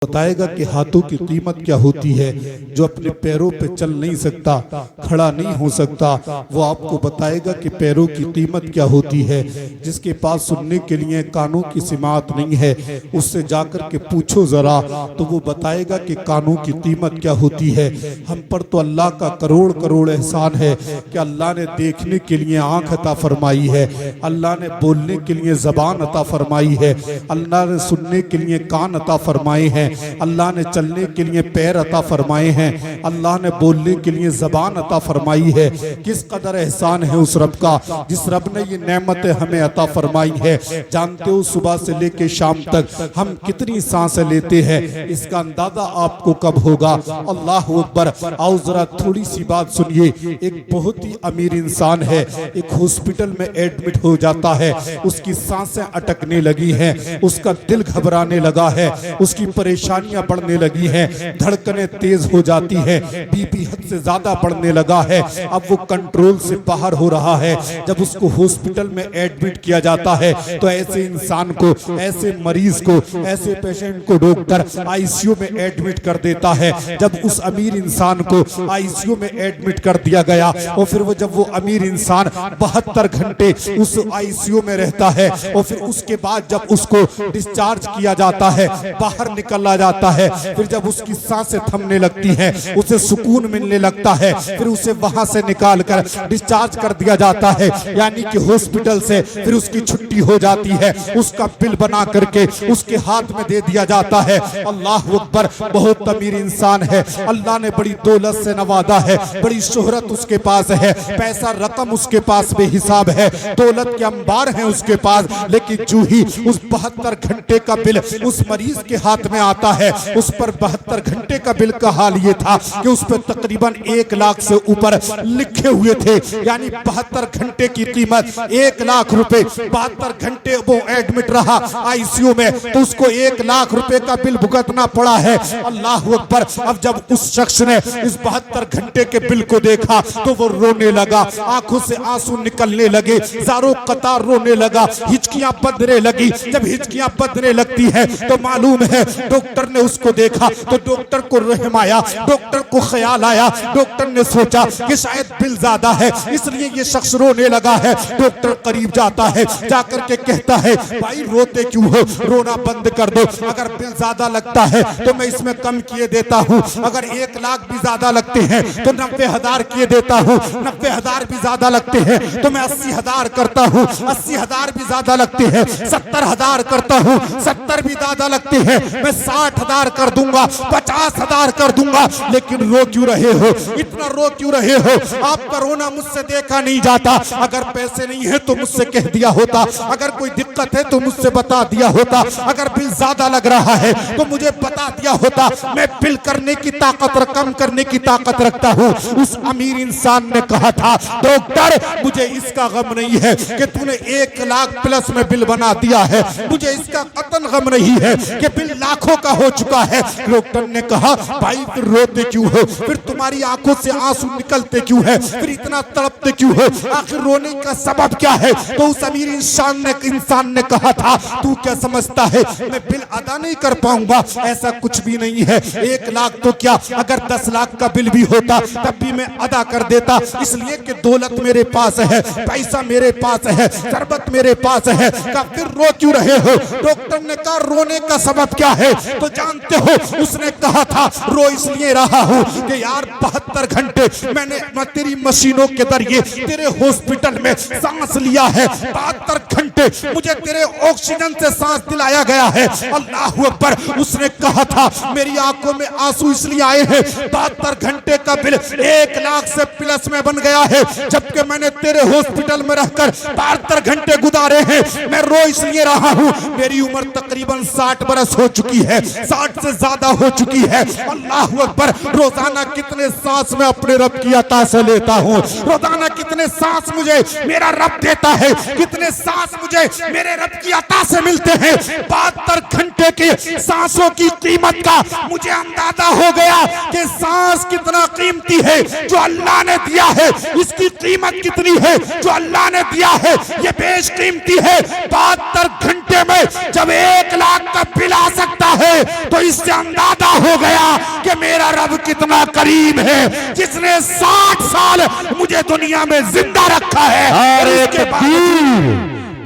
बताएगा कि हाथों की कीमत क्या होती है। जो अपने पैरों पे चल नहीं सकता, खड़ा नहीं हो सकता, वो आपको बताएगा कि पैरों की कीमत क्या होती है। जिसके पास सुनने के लिए कानों की सिमात नहीं है, उससे जाकर के पूछो जरा, तो वो बताएगा कि कानों की कीमत क्या होती है। हम पर तो अल्लाह का करोड़ करोड़ एहसान है कि अल्लाह ने देखने के लिए आंख अता फरमाई है, अल्लाह ने बोलने के लिए जबान अता फरमाई है, अल्लाह ने सुनने के लिए कान अता फरमाए हैं, अल्लाह ने चलने के लिए पैर अता फरमाए हैं, अल्लाह ने बोलने के लिए जबान अता फरमाई है। किस कदर एहसान है उस रब का, जिस रब ने ये नेमतें हमें अता फरमाई है। जानते हो सुबह से लेके शाम तक हम कितनी सांसें लेते हैं, इसका अंदाजा आपको कब होगा। अल्लाह अकबर। आओ जरा थोड़ी सी बात सुनिए। एक बहुत ही अमीर इंसान है, एक हॉस्पिटल में एडमिट हो जाता है, उसकी सांसें अटकने लगी हैं, उसका दिल घबराने लगा है, उसकी परेशानियां बढ़ने लगी हैं, धड़कनें तेज हो जाती हैं, बीपी हद से ज्यादा बढ़ने लगा है, अब वो कंट्रोल से बाहर हो रहा है। जब उसको हॉस्पिटल में एडमिट किया जाता है तो ऐसे इंसान को, ऐसे मरीज को, ऐसे पेशेंट को डॉक्टर आईसीयू में एडमिट कर देता है। जब उस अमीर इंसान को आईसीयू में एडमिट कर दिया गया और फिर जब वो अमीर इंसान 72 घंटे उस आईसीयू में रहता है और फिर उसके बाद जब उसको डिस्चार्ज किया जाता है, बाहर निकला जाता है, फिर जब उसकी सांसें थमने लगती हैं, उसे सुकून मिलने लगता है, फिर उसे वहां से निकाल कर डिस्चार्ज कर दिया जाता है, यानी कि हॉस्पिटल से फिर उसकी छुट्टी हो जाती है, उसका बिल बना करके उसके हाथ में दे दिया जाता है। अल्लाह अकबर। बहुत अमीर इंसान है, अल्लाह ने बड़ी दौलत से नवाजा है, बड़ी शोहरत उसके पास है, पैसा रकम उसके पास बेहिसाब है, दौलत के अंबार हैं उसके पास, लेकिन जो ही उस 72 घंटे का बिल उस मरीज के हाथ में आता है, उस पर 72 घंटे का बिल का हाल ये था कि उस पर तकरीबन 1 लाख से ऊपर लिखे हुए थे, यानी 72 घंटे की कीमत 1 लाख रुपए। 72 घंटे वो एडमिट रहा आईसीयू में तो उसको 1 लाख रुपए का बिल भुगतना पड़ा है। अल्लाह अकबर। अब जब उस शख्स ने इस 72 घंटे के बिल को देखा तो वो रोने लगा, आंखों से आंसू निकलने लगे, ज़ारों कतार रोने लगा, हिचकियां बदने लगी। जब हिचकियां बदने लगती है तो मालूम है डॉक्टर ने उसको देखा तो डॉक्टर को रहम आया, डॉक्टर को ख्याल आया, डॉक्टर ने सोचा कि शायद बिल ज्यादा है इसलिए ये शख्स रोने लगा है। डॉक्टर करीब जाता है, जाकर के कहता है भाई रोते क्यों हो, रोना बंद कर दो, अगर बिल ज्यादा लगता है तो मैं इसमें कम किए देता हूँ, अगर 1 लाख भी ज्यादा लगते हैं तो 90,000 किए देता हूँ, 90,000 भी ज्यादा लगते हैं तो मैं 80,000 करता हूँ, 80,000 भी ज्यादा लगते हैं 70,000 करता हूँ, 70 भी ज्यादा लगते हैं मैं 60,000 कर दूंगा, 50,000 कर दूंगा। लेकिन रो क्यों रहे हो, इतना रो क्यों रहे हो? आपका रोना मुझसे देखा नहीं जाता। अगर पैसे नहीं है तो मुझसे कह दिया होता, अगर कोई दिक्कत है तो मुझसे बता दिया होता, अगर बिल ज्यादा लग रहा है तो मुझे बता दिया होता, मैं बिल करने की ताकत और कम करने की ताकत रखता हूँ। उस अमीर इंसान ने कहा था डॉक्टर मुझे इसका गम नहीं है कि तूने 1 लाख प्लस में बिल बना दिया है, मुझे इसका कतन गम नहीं है कि बिल लाखों का हो चुका है। डॉक्टर ने कहा भाई फिर रोते क्यों हो, फिर तुम्हारी आंखों से आंसू निकलते क्यों है, फिर इतना तड़पते क्यों हो, आखिर रोने का सबब क्या है? तो उस अमीर इंसान ने कहा था तू क्या समझता है मैं बिल अदा नहीं कर पाऊंगा? ऐसा कुछ भी नहीं है, 1 लाख तो क्या अगर 10 लाख का बिल भी होता तब भी मैं अदा कर देता, इसलिए कि दौलत मेरे पास है, पैसा मेरे पास है, शरबत मेरे पास है। फिर रो क्यों रहे हो? डॉक्टर ने कहा रोने का सबब क्या है? तो जानते हो उसने कहा था रो इसलिए रहा हूं कि यार 72 घंटे मैंने तेरी मशीनों के जरिए तेरे हॉस्पिटल में सांस लिया है, 72 घंटे मुझे तेरे ऑक्सीजन से सांस दिलाया गया है। अल्लाह अकबर। उसने कहा था मेरी आंखों में आंसू इसलिए आए हैं 72 घंटे का बिल 1 लाख से प्लस में बन गया है, जबकि मैंने तेरे हॉस्पिटल में रहकर 72 घंटे गुजारे हैं। मैं रो इसलिए रहा हूं मेरी उम्र तकरीबन 60 बरस हो चुकी है, 60 से ज्यादा हो चुकी है। अल्लाह अकबर। रोजाना कितने सांस मैं अपने रब की अता से लेता हूँ, रोजाना कितने सांस मुझे मेरा रब देता है, कितने सांस मुझे मेरे रब की अता से मिलते हैं। 72 घंटे के सांसों की कीमत का मुझे अंदाजा हो गया कि सांस कितना कीमती है जो अल्लाह ने दिया है, इसकी कीमत कितनी है जो अल्लाह ने दिया है, ये बेशकीमती है। 72 घंटे में जब 1 लाख का बिल आ सकता है है तो इससे अंदाजा हो गया कि मेरा रब कितना करीम है, जिसने 60 साल मुझे दुनिया में जिंदा रखा है। नारे तकबीर,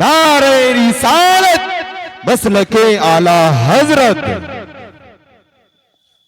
नारे रिसालत, मसलके आला हजरत।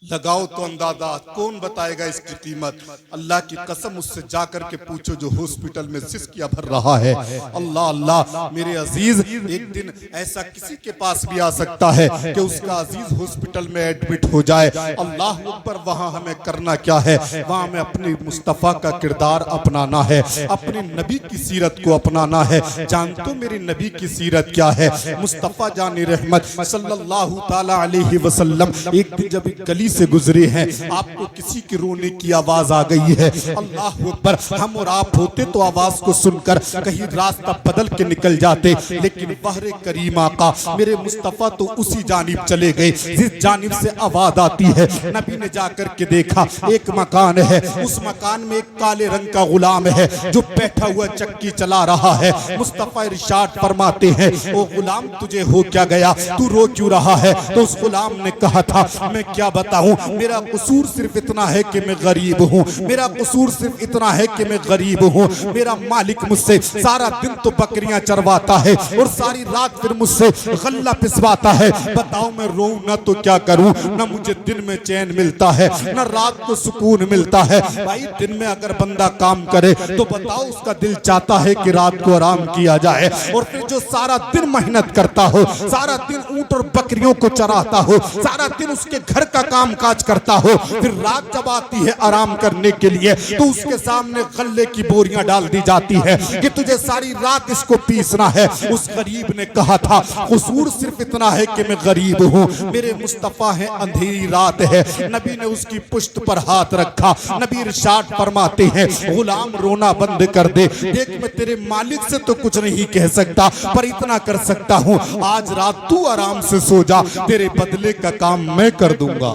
लगाओ तो अंदाजा, कौन बताएगा इसकी कीमत। अल्लाह की कसम उससे जाकर के पूछो जो हॉस्पिटल में सिसकियां भर रहा है। अल्लाह अल्लाह मेरे अजीज, एक दिन ऐसा किसी के पास भी आ सकता है कि उसका अजीज हॉस्पिटल में एडमिट हो जाए। अल्लाह अकबर, वहां हमें करना क्या है? वहां हमें अपने मुस्तफ़ा का किरदार अपनाना है, अपने नबी की सीरत को अपनाना है। जानते हो मेरे नबी की सीरत क्या है? मुस्तफ़ा जान रहमत सल्लल्लाहु ताला अलैहि वसल्लम एक दिन जब गली से गुजरे हैं, आपको किसी के रोने की आवाज आ गई है। अल्लाह अकबर, हम और आप होते तो आवाज को सुनकर कहीं रास्ता बदल के निकल जाते, लेकिन बहरे करीम आका मेरे मुस्तफा तो उसी जानिब चले गए जिस जानिब से आवाज आती है। नबी ने जाकर के देखा एक मकान है, उस मकान में एक काले रंग का गुलाम है जो बैठा हुआ चक्की चला रहा है। मुस्तफा इरशाद फरमाते हैं, ओ गुलाम तुझे हो क्या गया, तू रो क्यों रहा है? तो उस गुलाम ने कहा था, मैं क्या बताऊं, मेरा कसूर सिर्फ इतना है कि मैं गरीब हूँ, मेरा कसूर सिर्फ इतना है कि मैं गरीब हूँ। मेरा मालिक मुझसे सारा दिन तो बकरियां चरवाता है और सारी रात फिर मुझसे गल्ला पिसवाता है। बताओ मैं रोऊं ना तो क्या करूं? ना मुझे दिन में चैन मिलता है, ना रात को सुकून मिलता है। भाई दिन में अगर बंदा काम करे तो बताओ उसका दिल चाहता है कि रात को आराम किया जाए, और फिर जो सारा दिन मेहनत करता हो, सारा दिन ऊंट और बकरियों को चराता हो, सारा दिन उसके घर का काम काज करता हो, फिर रात जब आती है आराम करने के लिए तो उसके सामने गल्ले की बोरियां डाल दी जाती है कि तुझे सारी रात इसको पीसना है। उस गरीब ने कहा था, कसूर सिर्फ इतना है कि मैं गरीब हूँ, मेरे मुस्तफा है, अंधेरी रात है। नबी ने उसकी पुश्त पर हाथ रखा। नबी इरशाद फरमाते हैं, गुलाम रोना बंद कर दे, देख मैं तेरे मालिक से तो कुछ नहीं कह सकता, पर इतना कर सकता हूँ, आज रात तू आराम से सो जा, तेरे बदले का काम मैं कर दूंगा।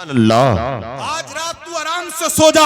आज रात तू आराम से सो जा,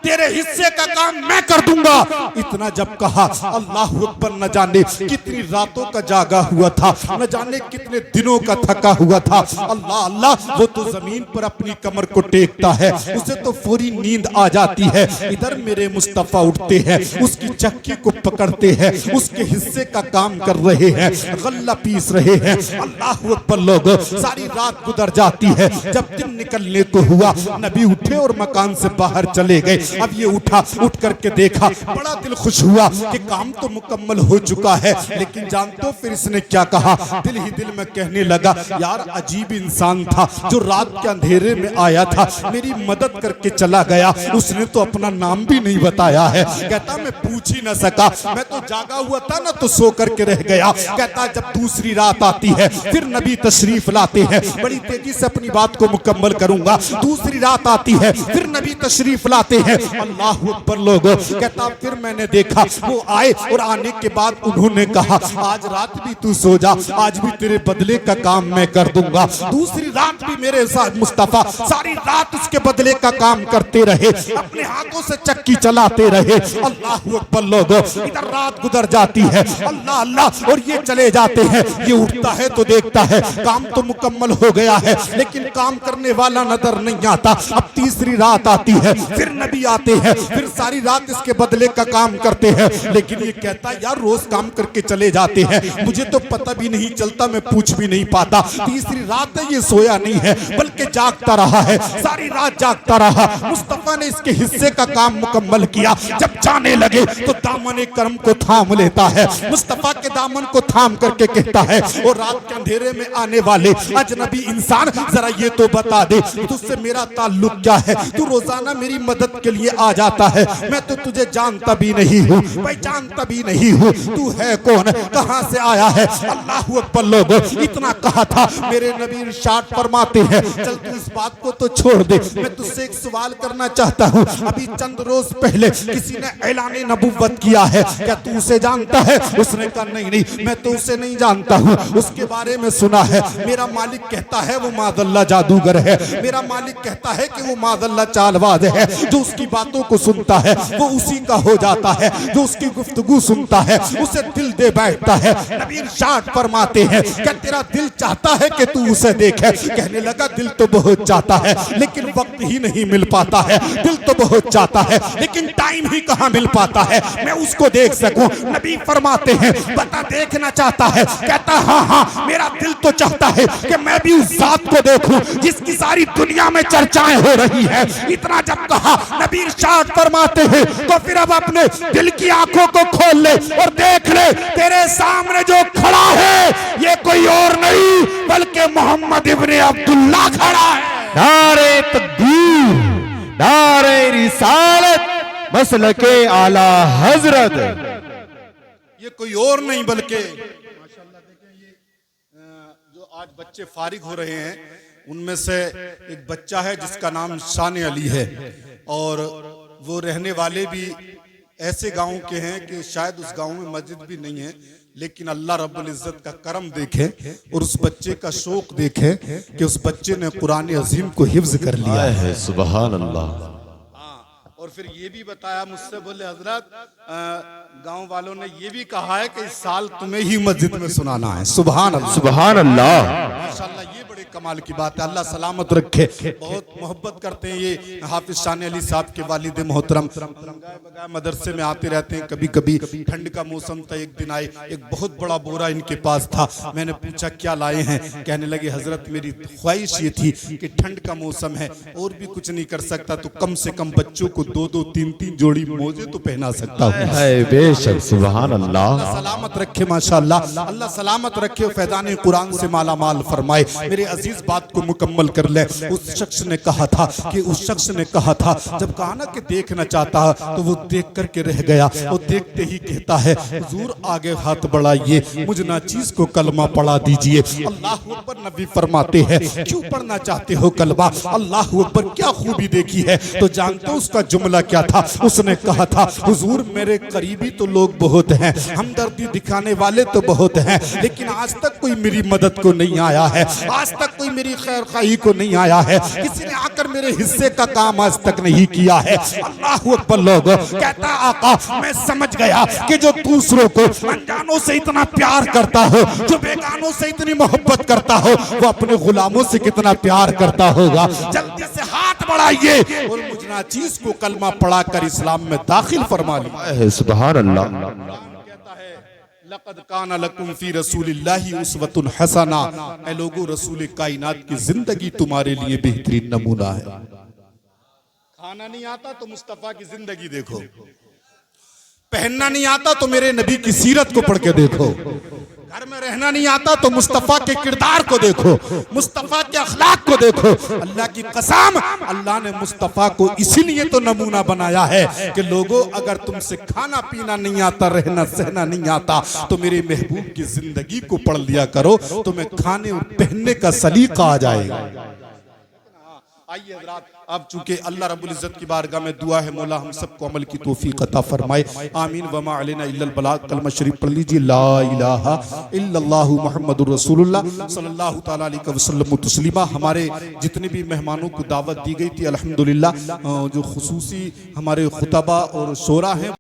तेरे हिस्से का काम मैं कर दूंगा। इतना जब कहा, अल्लाह अकबर, न जाने कितनी रातों का जागा हुआ था, न जाने कितने दिनों का थका हुआ था। अल्लाह अल्लाह, वो तो जमीन पर अपनी कमर को टेकता है, उसे तो फौरी नींद आ जाती है। इधर मेरे मुस्तफा उठते हैं, उसकी चक्की को पकड़ते हैं, उसके हिस्से का काम कर रहे हैं, गल्ला पीस रहे हैं। अल्लाह अकबर, लोग सारी रात गुजर जाती है। जब दिन निकलने को हुआ, नबी उठे और मकान से बाहर चले गए। अब ये उठा, उठ करके देखा, बड़ा दिल खुश हुआ कि काम तो मुकम्मल हो चुका है। लेकिन जानते हो फिर इसने क्या कहा? दिल ही दिल में कहने लगा, यार अजीब इंसान था जो रात के अंधेरे में आया था, मेरी मदद करके चला गया, उसने तो अपना नाम भी नहीं बताया है। कहता मैं पूछ ही न सका, मैं तो जागा हुआ था ना, तो सो करके रह गया। कहता जब दूसरी रात आती है फिर नबी तशरीफ लाते हैं, बड़ी तेजी से अपनी बात को मुकम्मल करूंगा। दूसरी रात आती है फिर नबी तशरीफ लाते हैं। अल्लाह अकबर, लोगों कहता फिर मैंने देखा वो आए, और आने के बाद उन्होंने कहा, आज रात भी तू सो जा, आज भी तेरे बदले का काम मैं कर दूंगा। दूसरी रात भी मेरे साथ मुस्तफा सारी रात उसके बदले का काम करते रहे, अपने हाथों से चक्की चलाते रहे। अल्लाह अकबर, लोगों इधर रात गुजर जाती है, अल्लाह अल्लाह, और ये चले जाते हैं। ये उठता है तो देखता है काम तो मुकम्मल हो गया है, लेकिन काम करने वाला नजर नहीं आता। अब तीसरी रात आती है, फिर नबी आते हैं, फिर सारी रात इसके बदले का काम करते हैं। लेकिन ये कहता यार रोज काम करके चले जाते हैं, मुझे तो पता भी नहीं चलता, मैं पूछ भी नहीं पाता। तीसरी रात है, ये सोया नहीं है बल्कि जागता रहा है, सारी रात जागता रहा। मुस्तफा ने इसके हिस्से का काम मुकम्मल किया। जब जाने लगे तो दामन करम को थाम लेता है, मुस्तफा के दामन को थाम करके कहता है, और रात के अंधेरे में आने वाले अजनबी इंसान, जरा ये तो बता दे तुझसे मेरा ताल्लुक क्या है? तू रोजाना मेरी मदद के लिए आ जाता है, मैं तो तुझे जानता भी नहीं हूँ, पहचानता भी नहीं हूँ, तू है कौन, कहाँ से आया है? अल्लाह अकबर, लोगों इतना कहा था, मेरे नबी इरशाद फरमाते हैं, चल तू इस बात को तो छोड़ दे, मैं तुझसे एक सवाल करना चाहता हूँ। अभी चंद रोज पहले किसी ने ऐलान नबुव्वत किया है, क्या तू उसे जानता है? उसने कहा नहीं नहीं, मैं तो उसे नहीं जानता हूँ, उसके बारे में सुना है, मेरा मालिक कहता है वो मादल्ला जादूगर है, मेरा मालिक कहता है कि वो मादल्ला चाल नवाज है, जो उसकी बातों को सुनता है वो उसी का हो जाता है, जो उसकी गुफ्तगू सुनता है उसे दिल दे बैठता है। नबी इरशाद फरमाते हैं क्या तेरा दिल चाहता है कि तू उसे देखे? कहने लगा दिल तो बहुत चाहता है लेकिन वक्त ही नहीं मिल पाता है। दिल तो बहुत चाहता है लेकिन टाइम ही कहां मिल पाता है मैं उसको देख सकूं। नबी फरमाते हैं बता देखना चाहता है? कहता हाँ हाँ मेरा दिल तो चाहता है कि मैं भी उस जात को देखूं जिसकी सारी दुनिया में चर्चाएं हो रही है। इतना जब कहा नबी इरशाद फरमाते हैं तो फिर अब अपने दिल की आंखों को खोल ले और देख ले तेरे सामने जो खड़ा है ये कोई और नहीं बल्कि मोहम्मद इब्ने अब्दुल्लाह खड़ा है। नारे तकबीर, नारे रिसालत, मसलके आला हजरत। ये कोई और नहीं बल्कि माशाल्लाह देखें ये जो आज बच्चे फारिग हो रहे हैं उनमें से एक बच्चा है जिसका नाम शान अली है और वो रहने वाले भी ऐसे गांव के हैं कि शायद उस गांव में मस्जिद भी नहीं है, लेकिन अल्लाह रब्बुल इज्जत का करम देखे और उस बच्चे का शौक देखे कि उस बच्चे ने कुरान अजीम को हिफ्ज कर लिया है। सुभान अल्लाह। और फिर ये भी बताया मुझसे, बोले हजरत गांव वालों ने ये भी कहा है कि इस साल तुम्हें ही मस्जिद में सुनाना है। सुभान अल्लाह, सुभान अल्लाह। माशाल्लाह ये बड़े कमाल की बात है। अल्लाह सलामत रखे। बहुत मोहब्बत करते हैं ये हाफिज शान अली साहब के वालिद मोहतरम। मदरसे में आते रहते हैं कभी कभी। ठंड का मौसम था, एक दिन आए, एक बहुत बड़ा बोरा इनके पास था। मैंने पूछा क्या लाए हैं? कहने लगे हजरत मेरी ख्वाहिश ये थी कि ठंड का मौसम है और भी कुछ नहीं कर सकता तो कम से कम बच्चों को 2-2, 3-3 जोड़ी मोजे तो पहना सकता हूँ। बेशक, सुभान अल्लाह। अल्लाह सलामत रखे माशाल्लाह, अल्लाह सलामत रखे, फैजान कुरान से माला माल फरमाए। मेरे अजीज बात को मुकम्मल कर ले। उस शख्स ने कहा था जब कहा ना कि देखना चाहता तो वो देख करके रह गया। वो देखते ही कहता है हुजूर आगे हाथ बढ़ाइए, मुझ नाचीज को कलमा पढ़ा दीजिए। अल्लाह अकबर। नबी फरमाते हैं क्यों पढ़ना चाहते हो कलमा? अल्लाह अकबर, क्या खूबी देखी है? तो जानते हो उसका जुमला क्या था? उसने कहा था हुजूर मेरे करीबी तो लोग बहुत हैं, हमदर्दी दिखाने वाले तो बहुत हैं, लेकिन आज तक कोई मेरी मदद को नहीं आया है, आज तक कोई मेरी खैर खाही को नहीं आया है, किसी ने आकर मेरे हिस्से का काम आज तक नहीं किया है। अल्लाह अकबर। लोग कहता आका मैं समझ गया कि जो दूसरों को अनजानों से इतना प्यार करता हो, जो बेगानों से इतनी मोहब्बत करता हो, वो अपने गुलामों से कितना प्यार करता होगा। जल्दी से हाथ बढ़ाइए और मुझ नाचीज को कलमा पढ़ा कर इस्लाम में दाखिल फरमा लिया। सुभान अल्लाह। कहता है लक़द काना लकुम फी रसूलिल्लाहि उस्वतुन हसना। ऐ लोगों, रसूल कायनात की जिंदगी तुम्हारे लिए बेहतरीन नमूना है। खाना नहीं आता तो मुस्तफा की जिंदगी देखो, पहनना नहीं आता तो मेरे नबी की सीरत को पढ़ के देखो, घर में रहना नहीं आता तो मुस्तफा के किरदार को देखो, मुस्तफा के अखलाक को देखो। अल्लाह की कसम, अल्लाह ने मुस्तफा को इसीलिए तो नमूना बनाया है कि लोगों अगर तुमसे खाना पीना नहीं आता, रहना सहना नहीं आता तो मेरे महबूब की जिंदगी को पढ़ लिया करो, तुम्हें खाने और पहनने का सलीका आ जाएगा। आइए हज़रात, अब चूंकि अल्लाह रब्बुल इज्जत की बारगाह में दुआ है मौला हम सबको अमल की तौफीक अता फरमाए। आमीन। वमा अलैना इल्लल बलाग। कलमा शरीफ पढ़ लीजिए, ला इलाहा इल्लल्लाहु मुहम्मदुर रसूलुल्लाह सल्लल्लाहु तआला अलैहि वसल्लम तस्लीमा। हमारे जितने भी मेहमानों को दावत दी गई थी अल्हम्दुलिल्लाह, जो खुसूसी हमारे खुतबा और शोरा हैं